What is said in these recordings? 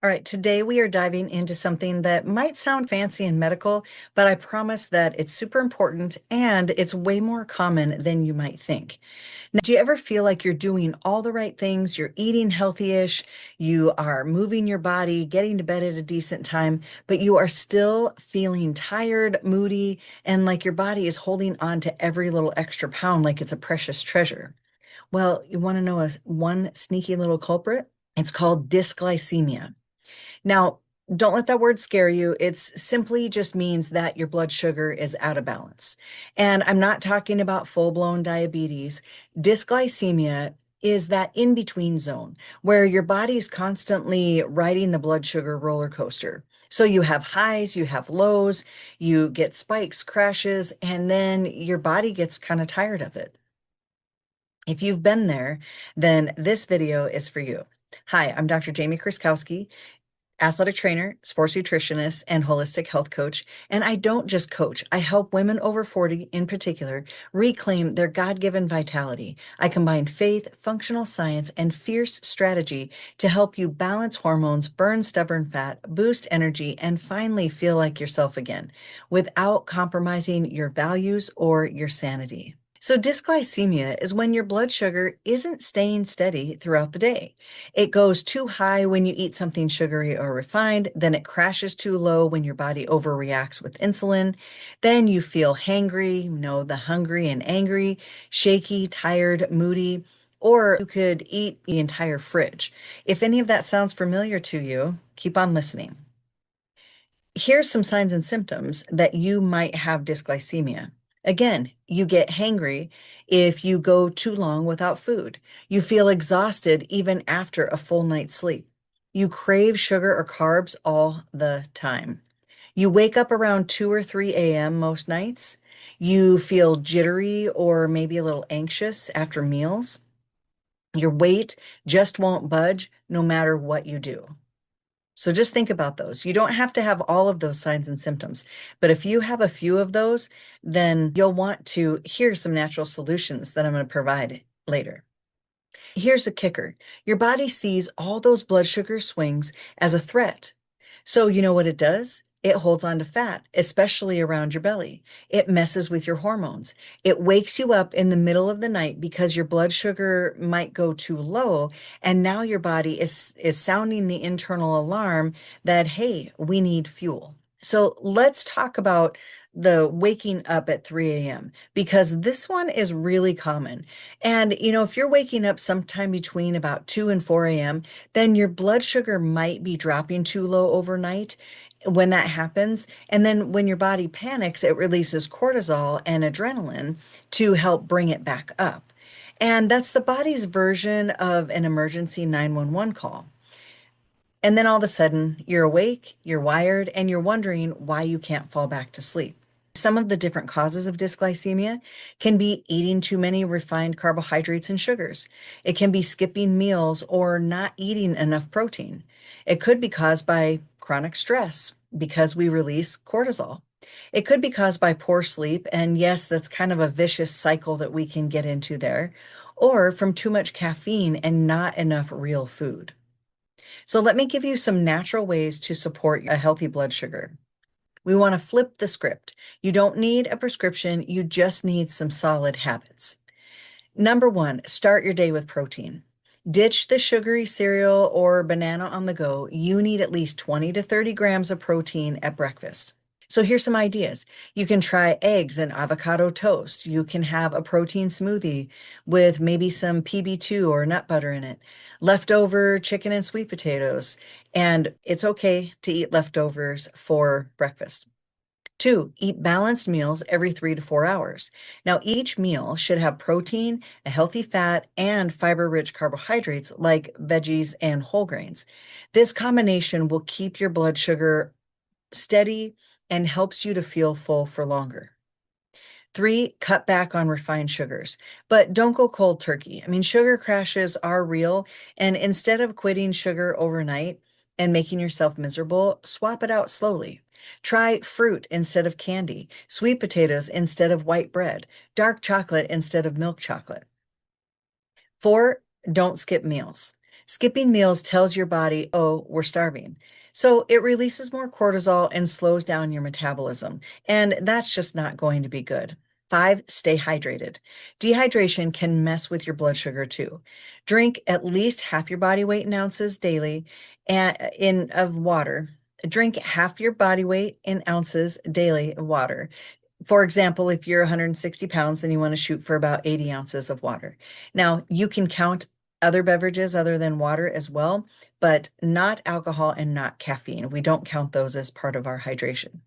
All right, today we are diving into something that might sound fancy and medical, but I promise that it's super important and it's way more common than you might think. Now, do you ever feel like you're doing all the right things? You're eating healthy-ish, you are moving your body, getting to bed at a decent time, but you are still feeling tired, moody, and like your body is holding on to every little extra pound like it's a precious treasure? Well, you want to know one sneaky little culprit? It's called dysglycemia. Now, don't let that word scare you. It's simply just means that your blood sugar is out of balance. And I'm not talking about full-blown diabetes. Dysglycemia is that in-between zone where your body's constantly riding the blood sugar roller coaster. So you have highs, you have lows, you get spikes, crashes, and then your body gets kind of tired of it. If you've been there, then this video is for you. Hi, I'm Dr. Jamie Krzykowski, athletic trainer, sports nutritionist, and holistic health coach. And I don't just coach, I help women over 40 in particular reclaim their God-given vitality. I combine faith, functional science, and fierce strategy to help you balance hormones, burn stubborn fat, boost energy, and finally feel like yourself again without compromising your values or your sanity. So, dysglycemia is when your blood sugar isn't staying steady throughout the day. It goes too high when you eat something sugary or refined, then it crashes too low when your body overreacts with insulin. Then you feel hangry, the hungry and angry, shaky, tired, moody, or you could eat the entire fridge. If any of that sounds familiar to you, keep on listening. Here's some signs and symptoms that you might have dysglycemia. Again, you get hangry if you go too long without food. You feel exhausted even after a full night's sleep. You crave sugar or carbs all the time. You wake up around 2 or 3 a.m. most nights. You feel jittery or maybe a little anxious after meals. Your weight just won't budge no matter what you do. So just think about those. You don't have to have all of those signs and symptoms, but if you have a few of those, then you'll want to hear some natural solutions that I'm going to provide later. Here's the kicker. Your body sees all those blood sugar swings as a threat. So you know what it does? It holds on to fat, especially around your belly. It messes with your hormones. It wakes you up in the middle of the night because your blood sugar might go too low, and now your body is sounding the internal alarm that, hey, we need fuel. So let's talk about the waking up at 3 a.m. because this one is really common. And, if you're waking up sometime between about 2 and 4 a.m., then your blood sugar might be dropping too low overnight when that happens. And then when your body panics, it releases cortisol and adrenaline to help bring it back up. And that's the body's version of an emergency 911 call. And then all of a sudden, you're awake, you're wired, and you're wondering why you can't fall back to sleep. Some of the different causes of dysglycemia can be eating too many refined carbohydrates and sugars. It can be skipping meals or not eating enough protein. It could be caused by chronic stress because we release cortisol. It could be caused by poor sleep, and yes, that's kind of a vicious cycle that we can get into there, or from too much caffeine and not enough real food. So let me give you some natural ways to support a healthy blood sugar. We want to flip the script. You don't need a prescription, you just need some solid habits. Number one, start your day with protein. Ditch the sugary cereal or banana on the go. You need at least 20 to 30 grams of protein at breakfast. So here's some ideas. You can try eggs and avocado toast. You can have a protein smoothie with maybe some PB2 or nut butter in it. Leftover chicken and sweet potatoes. And it's okay to eat leftovers for breakfast. Two, eat balanced meals every 3 to 4 hours. Now, each meal should have protein, a healthy fat, and fiber-rich carbohydrates like veggies and whole grains. This combination will keep your blood sugar steady and helps you to feel full for longer. Three, cut back on refined sugars, but don't go cold turkey. I mean, sugar crashes are real, and instead of quitting sugar overnight and making yourself miserable, swap it out slowly. Try fruit instead of candy, sweet potatoes instead of white bread, dark chocolate instead of milk chocolate. Four, don't skip meals. Skipping meals tells your body, oh, we're starving. So it releases more cortisol and slows down your metabolism. And that's just not going to be good. 5, stay hydrated. Dehydration can mess with your blood sugar too. Drink at least half your body weight in ounces daily of water. Drink half your body weight in ounces daily of water. For example, if you're 160 pounds, then you want to shoot for about 80 ounces of water. Now, you can count other beverages other than water as well, but not alcohol and not caffeine. We don't count those as part of our hydration.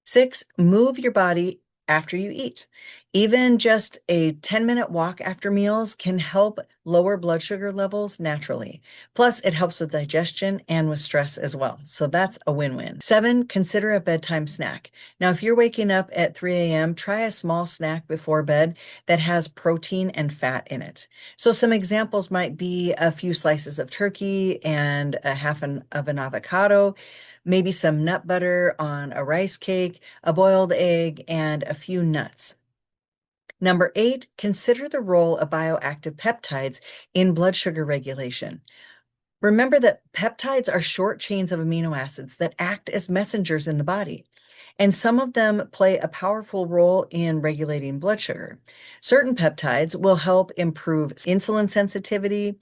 6, move your body after you eat. Even just a 10-minute walk after meals can help lower blood sugar levels naturally. Plus, it helps with digestion and with stress as well. So that's a win-win. 7, consider a bedtime snack. Now, if you're waking up at 3 a.m., try a small snack before bed that has protein and fat in it. So some examples might be a few slices of turkey and a half of an avocado, maybe some nut butter on a rice cake, a boiled egg, and a few nuts. Number 8, consider the role of bioactive peptides in blood sugar regulation. Remember that peptides are short chains of amino acids that act as messengers in the body, and some of them play a powerful role in regulating blood sugar. Certain peptides will help improve insulin sensitivity,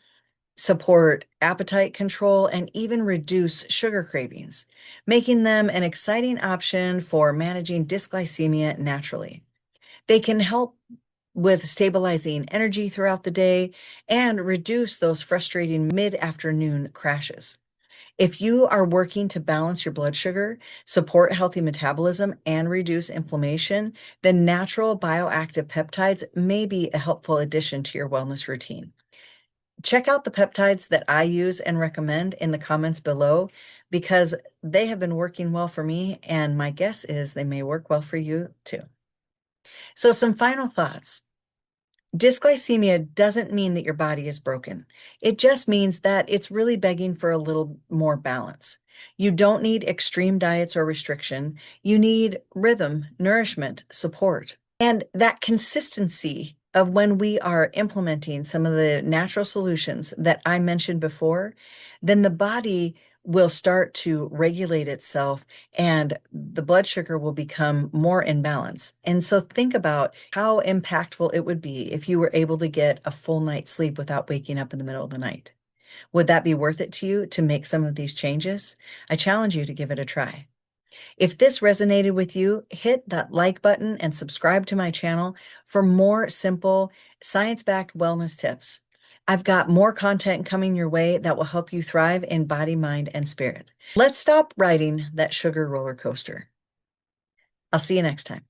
support appetite control, and even reduce sugar cravings, making them an exciting option for managing dysglycemia naturally. They can help with stabilizing energy throughout the day and reduce those frustrating mid-afternoon crashes. If you are working to balance your blood sugar, support healthy metabolism, and reduce inflammation, then natural bioactive peptides may be a helpful addition to your wellness routine. Check out the peptides that I use and recommend in the comments below because they have been working well for me, and my guess is they may work well for you too. So some final thoughts. Dysglycemia doesn't mean that your body is broken. It just means that it's really begging for a little more balance. You don't need extreme diets or restriction. You need rhythm, nourishment, support. And that consistency of when we are implementing some of the natural solutions that I mentioned before, then the body will start to regulate itself and the blood sugar will become more in balance. And so think about how impactful it would be if you were able to get a full night's sleep without waking up in the middle of the night. Would that be worth it to you to make some of these changes? I challenge you to give it a try. If this resonated with you, hit that like button and subscribe to my channel for more simple, science-backed wellness tips. I've got more content coming your way that will help you thrive in body, mind, and spirit. Let's stop riding that sugar roller coaster. I'll see you next time.